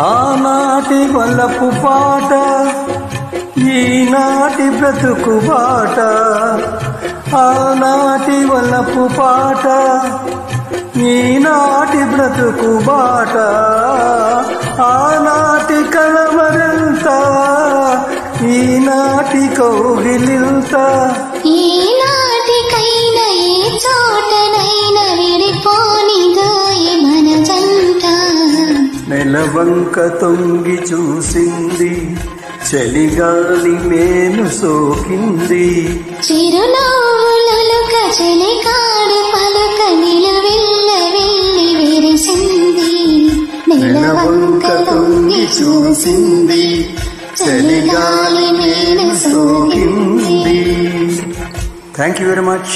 ఆనాటి వలపు పాట ఈనాటి బ్రతుకు బాట, ఆనాటి వలపు పాట ఈనాటి బ్రతుకు బాట, ఆనాటి కలవరంత ఈనాటి కౌగిలింత, ఈనాటికైనా ఏ చోటనైనా విడిపోనిదోయే మన జంట. నెలవంక తొంగి చూసింది, చలిగాలి మేను సోకింది, చిరునవ్వులొలుక చెలికాడు పలుక నిలువెల్ల వెళ్ళి విరిసింది. నెలవంక తొంగి చూసింది, చలిగాలి మేను సోకింది. Thank you very much.